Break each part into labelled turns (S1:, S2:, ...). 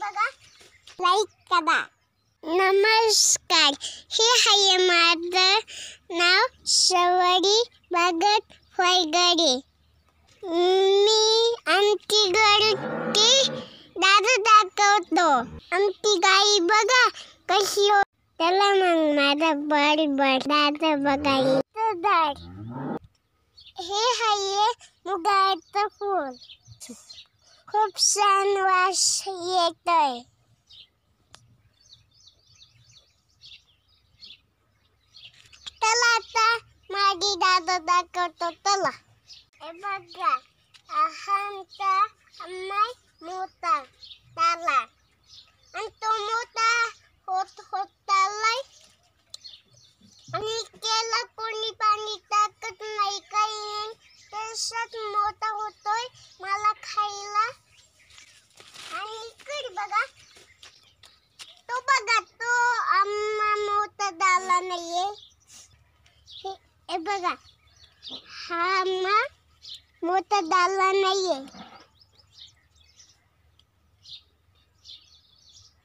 S1: बघा, लाईक करा. नमस्कार, हे आहे माझं नाव सवरी भगत होयगडे. मी आमची घरची दादा दाखवतो. आमची गाई बघा कशी हो. चला मग माझा बडबड दादा बघायचं झाड. हे आहे मुगाचं फूल. खूप छान वास येतोय. चला आता माझी दादा दाखवतो. चला. हे बघा, आमचा अम्माई मोठा झाला आणि तो मोठा होत चाललाय आणि त्याला कोणी पाणी टाकत नाही, काही नाही. तसाच मोठा होतोय मला खायला. आणि इकडे बघा, तो बघा, तो अम्मा मोठा झाला नाहीये. हे बघा, हा अम्मा मोठा झाला नाहीये.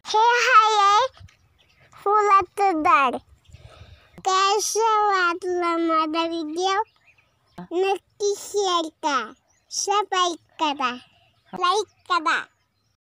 S1: हे आहे फुलाचं झाड. कसं वाटलं माझा व्हिडिओ? नक्की शेअर करा, सबस्क्राईब करा, लाईक करा.